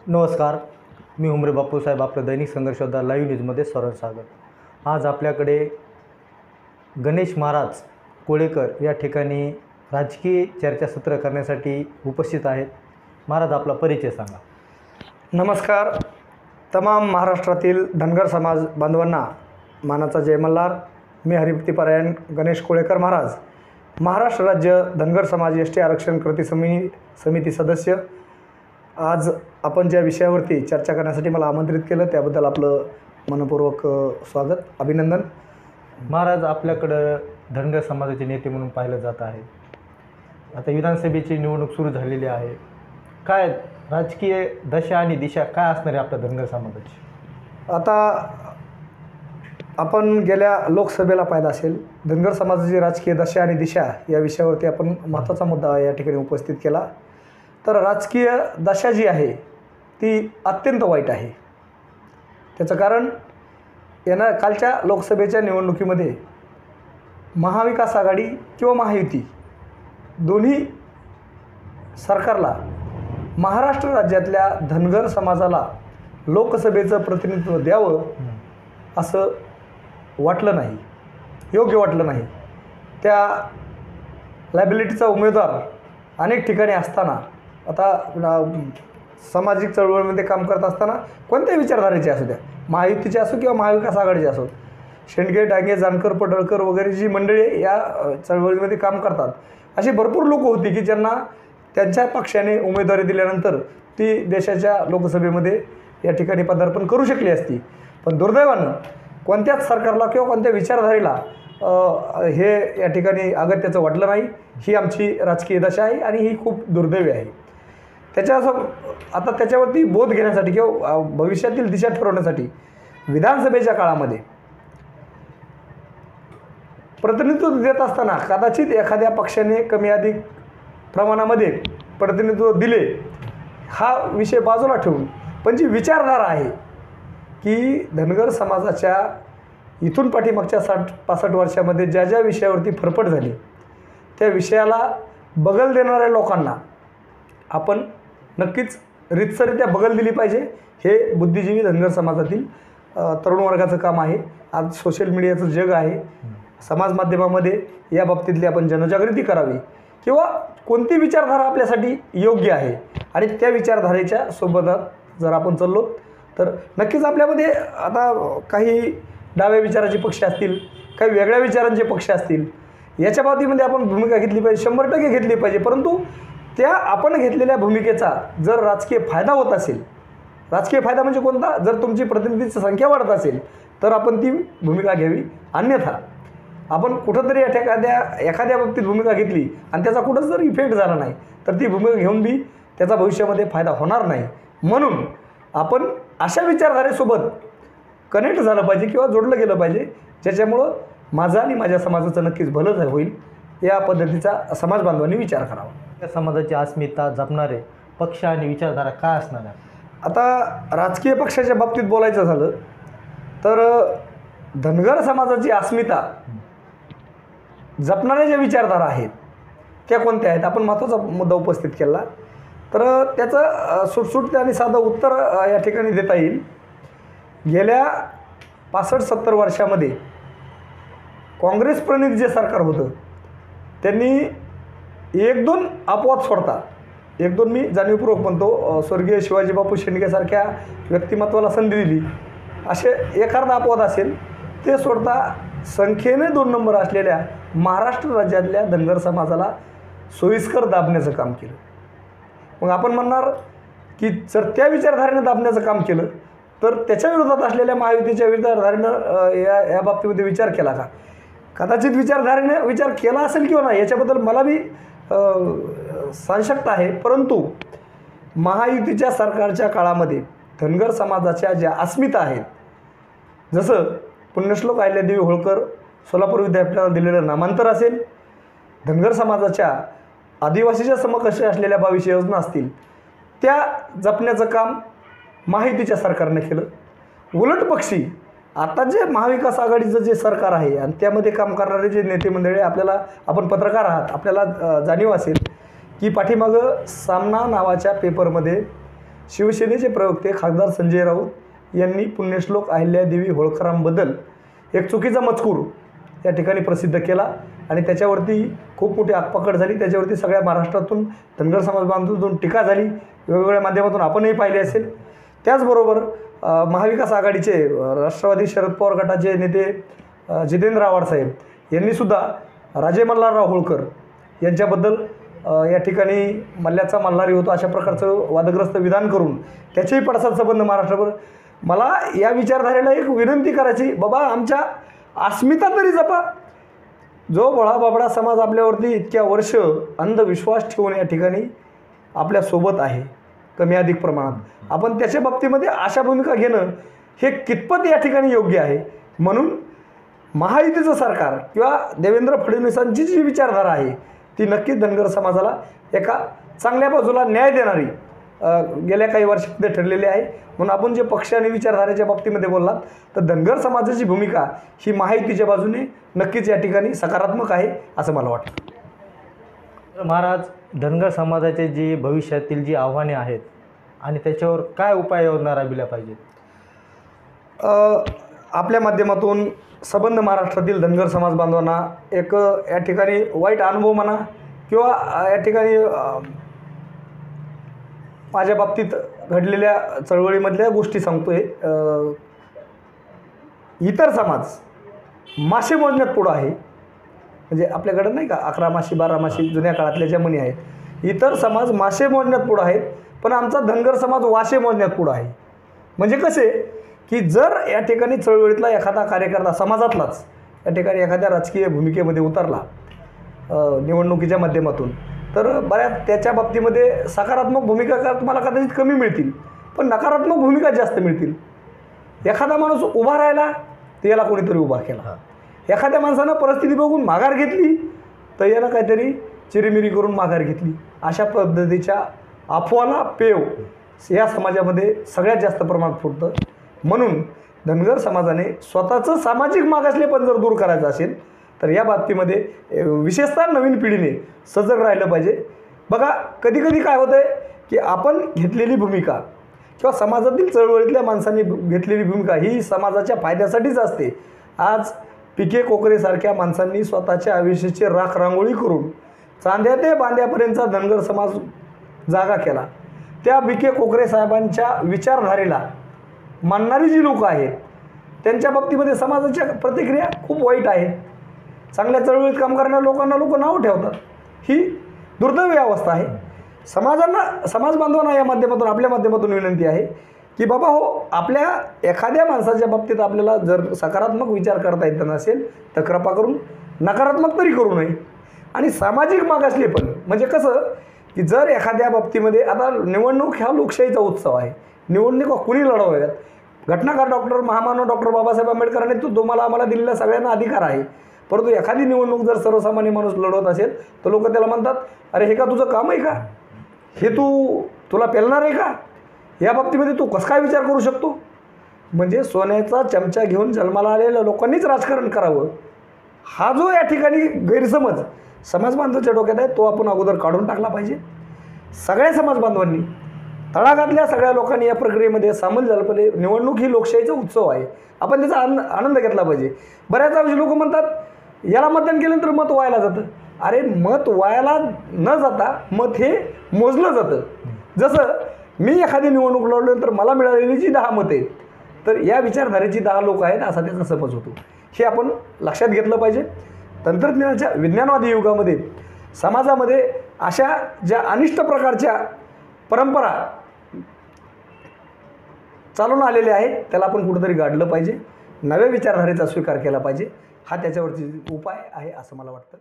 नमस्कार, मी हुमरे बापूसाहेब, आपलं दैनिक संघर्ष योद्धा लाईव्ह न्यूजमध्ये सर्वांचं स्वागत। आज आपल्याकडे गणेश महाराज कोळेकर या ठिकाणी राजकीय चर्चासत्र करण्यासाठी उपस्थित आहेत। महाराज, आपला परिचय सांगा। नमस्कार, तमाम महाराष्ट्रातील धनगर समाज बांधवांना मानाचा जय मल्हार। मी हरिभक्तीपरायण गणेश कोळेकर महाराज, महाराष्ट्र राज्य धनगर समाज एसटी आरक्षण कृती समिती सदस्य। आज आपण ज्या विषयावरती चर्चा करण्यासाठी मला आमंत्रित केलं त्याबद्दल आपलं मनपूर्वक स्वागत, अभिनंदन। महाराज, आपल्याकडं धनगर समाजाचे नेते म्हणून पाहिलं जात आहे। आता विधानसभेची निवडणूक सुरू झालेली आहे। काय राजकीय दशा आणि दिशा काय असणार आहे आपल्या धनगर समाजाची? आता आपण गेल्या लोकसभेला पाहिलं असेल, धनगर समाजाची राजकीय दशा आणि दिशा या विषयावरती आपण महत्त्वाचा मुद्दा या ठिकाणी उपस्थित केला। तर राजकीय दशा जी आहे ती अत्यंत वाईट आहे। त्याचं कारण कालच्या लोकसभेच्या निवडणुकीमध्ये महाविकास आघाडी किंवा महायुती दोन्ही सरकारला महाराष्ट्र राज्यातल्या धनगर समाजाला लोकसभेचं प्रतिनिधित्व द्यावं असं वाटलं नाही, योग्य वाटलं नाही। त्या लायबिलिटीचा उमेदवार अनेक ठिकाणी असताना, आता सामाजिक चळवळीमध्ये काम करत असताना कोणत्याही विचारधारेचे असू द्या, महायुतीचे असो किंवा महाविकास आघाडीचे असो, शेंडगे, डांगे, जानकर, पडळकर वगैरे जी मंडळी या चळवळीमध्ये काम करतात, अशी भरपूर लोक होती की ज्यांना त्यांच्या पक्षाने उमेदवारी दिल्यानंतर ती देशाच्या लोकसभेमध्ये या ठिकाणी पदार्पण करू शकली असती। पण दुर्दैवानं कोणत्याच सरकारला किंवा कोणत्या विचारधारेला हे या ठिकाणी अगत्याचं वाटलं नाही। ही आमची राजकीय दशा आहे आणि ही खूप दुर्दैवी आहे। आता त्याच्यावरती बोध घेण्यासाठी किंवा भविष्यातील दिशा ठरवण्यासाठी विधानसभेच्या काळामध्ये प्रतिनिधित्व देत असताना कदाचित एखाद्या पक्षाने कमी अधिक प्रमाणामध्ये प्रतिनिधित्व दिले, हा विषय बाजूला ठेवून पण जी विचारधारा आहे की धनगर समाजाच्या इथून पाठीमागच्या 60-65 वर्षामध्ये ज्या ज्या विषयावरती फरफट झाली त्या विषयाला बगल देणाऱ्या लोकांना आपण नक्कीच रितसरित्या बगल दिली पाहिजे। हे बुद्धिजीवी धनगर समाजातील तरुण वर्गाचं काम आहे। आज सोशल मीडियाचं जग आहे, समाज माध्यमामध्ये या बाबतीतली आपण जनजागृती करावी किंवा कोणती विचारधारा आपल्यासाठी योग्य आहे आणि त्या विचारधारेच्या सोबत जर आपण चाललो तर नक्कीच आपल्यामध्ये आता काही डाव्या विचाराचे पक्ष असतील, काही वेगळ्या विचारांचे पक्ष असतील, याच्या बाबतीमध्ये आपण भूमिका घेतली पाहिजे, 100% घेतली पाहिजे। परंतु त्या आपण घेतलेल्या भूमिकेचा जर राजकीय फायदा होत असेल, राजकीय फायदा म्हणजे कोणता, जर तुमची प्रतिनिधीची संख्या वाढत असेल तर आपण ती भूमिका घ्यावी। अन्यथा आपण कुठंतरी एखाद्या बाबतीत भूमिका घेतली आणि त्याचा कुठंच जर इफेक्ट झाला नाही तर ती भूमिका घेऊन बी त्याचा भविष्यामध्ये फायदा होणार नाही। म्हणून आपण अशा विचारधारेसोबत कनेक्ट झालं पाहिजे किंवा जोडलं गेलं पाहिजे ज्याच्यामुळं माझा आणि माझ्या समाजाचं नक्कीच भलं होईल। या पद्धतीचा समाज बांधवांनी विचार करावा। त्या समाजाची अस्मिता जपणारे पक्ष आणि विचारधारा काय असणार आहे? आता राजकीय पक्षाच्या बाबतीत बोलायचं झालं तर धनगर समाजाची अस्मिता जपणाऱ्या ज्या विचारधारा आहेत त्या कोणत्या आहेत, आपण महत्त्वाचा मुद्दा उपस्थित केला। तर त्याचं सुटसुटीत आणि साधं उत्तर या ठिकाणी देता येईल। गेल्या 65-70 वर्षामध्ये काँग्रेस प्रणित जे सरकार होतं त्यांनी 1-2 अपवाद सोडता, 1-2 मी जाणीवपूर्वक म्हणतो, स्वर्गीय शिवाजी बापू शेंडगेसारख्या व्यक्तिमत्वाला संधी दिली, असे एखादा अपवाद असेल ते सोडता संख्येने 2 नंबर असलेल्या महाराष्ट्र राज्यातल्या धनगर समाजाला सोयीस्कर दाबण्याचं काम केलं। मग आपण म्हणणार की जर त्या विचारधारेनं दाबण्याचं काम केलं तर त्याच्या विरोधात असलेल्या महायुतीच्या विचारधारेनं या बाबतीमध्ये विचार केला का? कदाचित विचारधारेने विचार केला असेल किंवा नाही याच्याबद्दल मला बी संशयता आहे। परंतु महायुतीच्या सरकारच्या काळामध्ये धनगर समाजाच्या ज्या अस्मिता आहेत, जसं पुण्यश्लोक अहिल्यादेवी होळकर सोलापूर विद्यापीठाला दिलेलं नामांतर असेल, धनगर समाजाच्या आदिवासीच्या समकक्ष असलेल्या 22 योजना असतील, त्या जपण्याचं काम महायुतीच्या सरकारने केलं। उलट पक्षी आता जे महाविकास आघाडीचं जे सरकार आहे आणि त्यामध्ये काम करणारे जे नेते मंडळी, आपण पत्रकार आहात, आपल्याला जाणीव असेल की पाठीमागं सामना नावाच्या पेपरमध्ये शिवसेनेचे प्रवक्ते खासदार संजय राऊत यांनी पुण्यश्लोक अहिल्यादेवी होळकरांबद्दल एक चुकीचा मजकूर या ठिकाणी प्रसिद्ध केला आणि त्याच्यावरती खूप मोठी आगपाखड झाली. त्याच्यावरती सगळ्या महाराष्ट्रातून धनगर समाज बांधवांतून टीका झाली, वेगवेगळ्या माध्यमातून आपणही पाहिले असेल. त्याचबरोबर महाविकास आघाडीचे राष्ट्रवादी शरद पवार गटाचे नेते जितेंद्र आव्हाड साहेब यांनीसुद्धा राजे मल्हारराव होळकर यांच्याबद्दल या ठिकाणी मल्ल्याचा मल्हारी होतो अशा प्रकारचं वादग्रस्त विधान करून त्याचेही पडसाद संबंध महाराष्ट्रभर. मला या विचारधारेला एक विनंती करायची, बाबा आमच्या अस्मिता तरी जपा. जो भोळा समाज आपल्यावरती इतक्या वर्ष अंधविश्वास ठेवून या ठिकाणी आपल्यासोबत आहे कमी अधिक प्रमाणात, आपण त्याच्या बाबतीमध्ये अशा भूमिका घेणं हे कितपत या ठिकाणी योग्य आहे. म्हणून महायुतीचं सरकार किंवा देवेंद्र फडणवीसांची जी विचारधारा आहे ती नक्कीच धनगर समाजाला एका चांगल्या बाजूला न्याय देणारी गेल्या काही वर्षांमध्ये ठरलेली आहे. म्हणून आपण जे पक्ष आणि विचारधारेच्या बाबतीमध्ये बोललात तर धनगर समाजाची भूमिका ही महायुतीच्या बाजूने नक्कीच या ठिकाणी सकारात्मक आहे असं मला वाटतं. महाराज, धनगर समाजाचे जी भविष्यातील जी आव्हाने आहेत आणि त्याच्यावर काय उपाययोजना राबविल्या पाहिजेत? आपल्या माध्यमातून संबंध महाराष्ट्रातील धनगर समाज बांधवांना एक या ठिकाणी वाईट अनुभव म्हणा किंवा या ठिकाणी माझ्या बाबतीत घडलेल्या चळवळीमधल्या गोष्टी सांगतोय. इतर समाज मासे मोजण्यात पुढं आहे. म्हणजे आपल्याकडं नाही का 11 माशी 12 माशी जुन्या काळातल्या ज्या म्हणी आहेत, इतर समाज मासे मोजण्यात पुढं आहेत, पण आमचा धनगर समाज वाशे मोजण्यात पुढं आहे. म्हणजे कसे की जर या ठिकाणी चळवळीतला एखादा कार्यकर्ता समाजातलाच या ठिकाणी एखाद्या राजकीय भूमिकेमध्ये उतरला निवडणुकीच्या माध्यमातून, तर बऱ्याच त्याच्या बाबतीमध्ये सकारात्मक भूमिका तुम्हाला कदाचित कमी मिळतील, पण नकारात्मक भूमिका जास्त मिळतील. एखादा माणूस उभा राहिला तर याला कोणीतरी उभा केला, एखाद्या माणसानं परिस्थिती बघून माघार घेतली तर यानं काहीतरी चिरीमिरी करून माघार घेतली. अशा पद्धतीच्या अफवाला पेव या समाजामध्ये सगळ्यात जास्त प्रमाणात फुटतं. म्हणून धनगर समाजाने स्वतःचं सामाजिक मागासलेपण जर दूर करायचं असेल तर या बाबतीमध्ये विशेषतः नवीन पिढीने सजग राहिलं पाहिजे. बघा, कधीकधी काय होतं आहे की आपण घेतलेली भूमिका किंवा समाजातील चळवळीतल्या माणसांनी घेतलेली भूमिका ही समाजाच्या फायद्यासाठीच असते. आज पिके कोकरेसारख्या माणसांनी स्वतःच्या आयुष्याची राख रांगोळी करून चांद्या ते बांद्यापर्यंतचा धनगर समाज जागा केला. त्या पिके कोकरे साहेबांच्या विचारधारेला मानणारी जी लोकं आहेत त्यांच्या बाबतीमध्ये समाजाच्या प्रतिक्रिया खूप वाईट आहेत. चांगल्या चळवळीत काम करणाऱ्या लोकांना लोक नावं ठेवतात. ही दुर्दैवी अवस्था आहे. समाज बांधवांना या माध्यमातून आपल्या माध्यमातून विनंती आहे की बाबा हो, आपल्या एखाद्या माणसाच्या बाबतीत आपल्याला जर सकारात्मक विचार करता येत नसेल तर कृपा करून नकारात्मक तरी करू नये. आणि सामाजिक मागासलेपण म्हणजे कसं की जर एखाद्या बाबतीमध्ये आता निवडणूक हा लोकशाहीचा उत्सव आहे, निवडणुका कुणी लढवाव्यात. घटनाकार महामानव डॉक्टर बाबासाहेब आंबेडकरांनी तुम्हाला आम्हाला दिलेला सगळ्यांना अधिकार आहे, परंतु एखादी निवडणूक जर सर्वसामान्य माणूस लढवत असेल तर लोक त्याला म्हणतात, अरे हे का तुझं काम आहे का, हे तुला पेलणार आहे का, या बाबतीमध्ये तू कसं काय विचार करू शकतो. म्हणजे सोन्याचा चमचा घेऊन जन्माला आलेल्या लोकांनीच राजकारण करावं हा जो या ठिकाणी गैरसमज समाज बांधवाच्या डोक्यात आहे तो आपण अगोदर काढून टाकला पाहिजे. सगळ्या समाज बांधवांनी तळागातल्या सगळ्या लोकांनी या प्रक्रियेमध्ये सामील झालं पाहिजे. निवडणूक ही लोकशाहीचा उत्सव आहे, आपण त्याचा आनंद घेतला पाहिजे. बऱ्याच वेळी लोक म्हणतात याला मतदान केल्यानंतर मत वायाला जातं. अरे मत वायाला न जाता मत हे मोजलं जातं. जसं मी एखादी निवडणूक लढल्यानंतर मला मिळालेली जी 10 मतं आहेत तर या विचारधारेची 10 लोक आहेत असा त्याचा समज होतो. हे आपण लक्षात घेतलं पाहिजे. तंत्रज्ञानाच्या विज्ञानवादी युगामध्ये समाजामध्ये अशा ज्या अनिष्ट प्रकारच्या परंपरा चालून आलेल्या आहेत त्याला आपण कुठंतरी गाडलं पाहिजे. नव्या विचारधारेचा स्वीकार केला पाहिजे. हा त्याच्यावरती उपाय आहे असं मला वाटतं.